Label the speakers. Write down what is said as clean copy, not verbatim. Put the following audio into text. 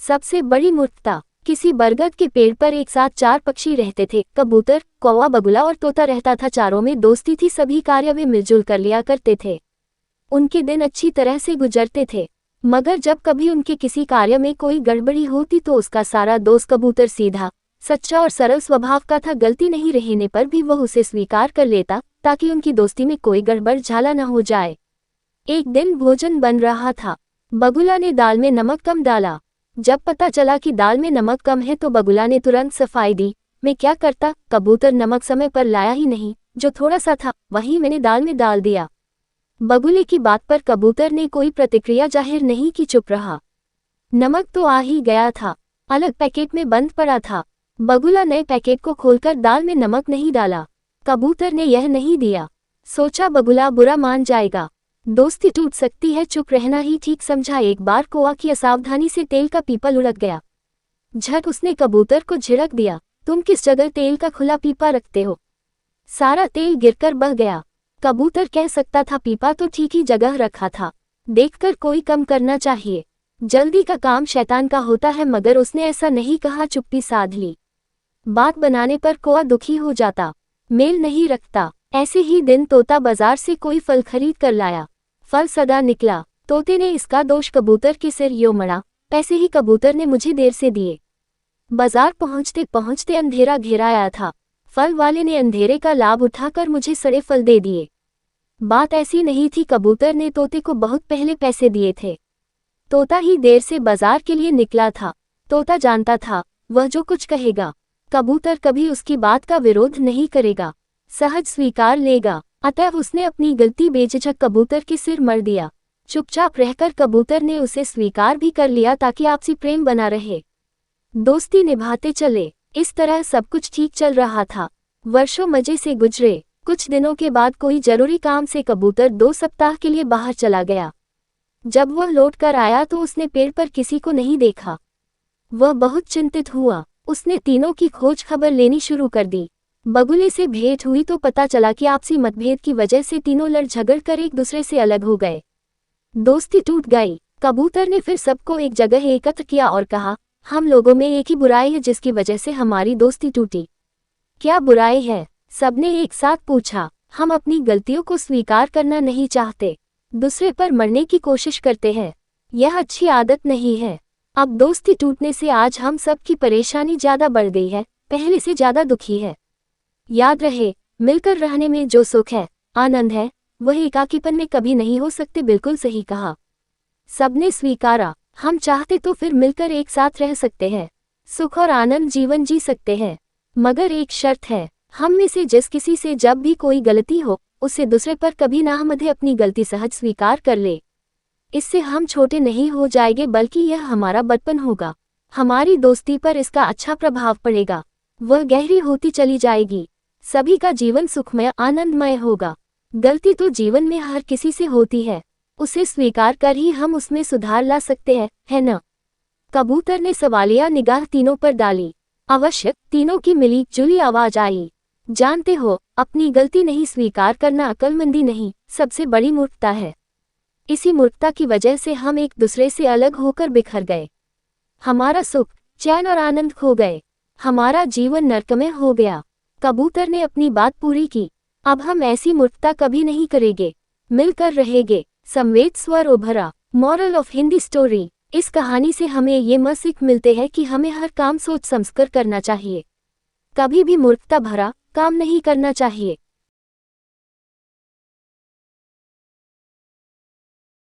Speaker 1: सबसे बड़ी मूर्खता। किसी बरगद के पेड़ पर एक साथ 4 पक्षी रहते थे। कबूतर, कौवा, बगुला और तोता रहता था। चारों में दोस्ती थी, सभी कार्य वे मिलजुल कर लिया करते थे। उनके दिन अच्छी तरह से गुजरते थे। मगर जब कभी उनके किसी कार्य में कोई गड़बड़ी होती तो उसका सारा दोस्त कबूतर सीधा, सच्चा और सरल स्वभाव का था। गलती नहीं रहने पर भी वह उसे स्वीकार कर लेता ताकि उनकी दोस्ती में कोई गड़बड़ झाला न हो जाए। एक दिन भोजन बन रहा था। बगुला ने दाल में नमक कम डाला। जब पता चला कि दाल में नमक कम है तो बगुला ने तुरंत सफाई दी। मैं क्या करता, कबूतर नमक समय पर लाया ही नहीं, जो थोड़ा सा था वही मैंने दाल में डाल दिया। बगुले की बात पर कबूतर ने कोई प्रतिक्रिया जाहिर नहीं की, चुप रहा। नमक तो आ ही गया था, अलग पैकेट में बंद पड़ा था। बगुला नए पैकेट को खोलकर दाल में नमक नहीं डाला। कबूतर ने यह नहीं दिया। सोचा बगुला बुरा मान जाएगा, दोस्ती टूट सकती है, चुप रहना ही ठीक समझा। एक बार कौवा की असावधानी से तेल का पीपा लुढ़क गया। झट उसने कबूतर को झिड़क दिया, तुम किस जगह तेल का खुला पीपा रखते हो? सारा तेल गिरकर बह गया। कबूतर कह सकता था पीपा तो ठीक ही जगह रखा था, देखकर कोई कम करना चाहिए, जल्दी का काम शैतान का होता है, मगर उसने ऐसा नहीं कहा, चुप्पी साध ली। बात बनाने पर कौवा दुखी हो जाता, मेल नहीं रखता। ऐसे ही दिन तोता बाजार से कोई फल खरीद कर लाया। फल सड़ा निकला। तोते ने इसका दोष कबूतर के सिर यो मड़ा, पैसे ही कबूतर ने मुझे देर से दिए। बाजार पहुंचते पहुंचते अंधेरा घेरा आया था। फल वाले ने अंधेरे का लाभ उठाकर मुझे सड़े फल दे दिए। बात ऐसी नहीं थी, कबूतर ने तोते को बहुत पहले पैसे दिए थे। तोता ही देर से बाजार के लिए निकला था। तोता जानता था वह जो कुछ कहेगा कबूतर कभी उसकी बात का विरोध नहीं करेगा, सहज स्वीकार लेगा। अतः उसने अपनी गलती बेझिझक कबूतर के सिर मर दिया। चुपचाप रहकर कबूतर ने उसे स्वीकार भी कर लिया ताकि आपसी प्रेम बना रहे, दोस्ती निभाते चले। इस तरह सब कुछ ठीक चल रहा था। वर्षों मजे से गुजरे। कुछ दिनों के बाद कोई जरूरी काम से कबूतर 2 सप्ताह के लिए बाहर चला गया। जब वह लौट कर आया तो उसने पेड़ पर किसी को नहीं देखा। वह बहुत चिंतित हुआ। उसने तीनों की खोज खबर लेनी शुरू कर दी। बगुले से भेंट हुई तो पता चला कि आपसी मतभेद की वजह से तीनों लड़ झगड़ कर एक दूसरे से अलग हो गए, दोस्ती टूट गई। कबूतर ने फिर सबको एक जगह एकत्र किया और कहा, हम लोगों में एक ही बुराई है जिसकी वजह से हमारी दोस्ती टूटी। क्या बुराई है? सबने एक साथ पूछा। हम अपनी गलतियों को स्वीकार करना नहीं चाहते, दूसरे पर मरने की कोशिश करते हैं। यह अच्छी आदत नहीं है। अब दोस्ती टूटने से आज हम सब की परेशानी ज्यादा बढ़ गई है, पहले से ज्यादा दुखी है। याद रहे, मिलकर रहने में जो सुख है, आनंद है, वह एकाकीपन में कभी नहीं हो सकते। बिल्कुल सही कहा। सबने स्वीकारा। हम चाहते तो फिर मिलकर एक साथ रह सकते हैं, सुख और आनंद जीवन जी सकते हैं। मगर एक शर्त है, हम में से जिस किसी से जब भी कोई गलती हो उससे दूसरे पर कभी ना हमदे अपनी गलती सहज स्वीकार कर ले। इससे हम छोटे नहीं हो जाएंगे बल्कि यह हमारा बचपन होगा। हमारी दोस्ती पर इसका अच्छा प्रभाव पड़ेगा, वह गहरी होती चली जाएगी। सभी का जीवन सुखमय आनंदमय होगा। गलती तो जीवन में हर किसी से होती है, उसे स्वीकार कर ही हम उसमें सुधार ला सकते हैं, है न? कबूतर ने सवालिया निगाह तीनों पर डाली। अवश्य, तीनों की मिली जुली आवाज आई, जानते हो, अपनी गलती नहीं स्वीकार करना अक्लमंदी नहीं, सबसे बड़ी मूर्खता है। इसी मूर्खता की वजह से हम एक दूसरे से अलग होकर बिखर गए। हमारा सुख, चैन और आनंद खो गए। हमारा जीवन नरकमय हो गया। कबूतर ने अपनी बात पूरी की। अब हम ऐसी मूर्खता कभी नहीं करेंगे, मिलकर रहेंगे। संवेद स्वर उभरा। Moral of Hindi story. इस कहानी से हमें ये मत सीख मिलते हैं कि हमें हर काम सोच समझकर करना चाहिए, कभी भी मूर्खता भरा काम नहीं करना चाहिए।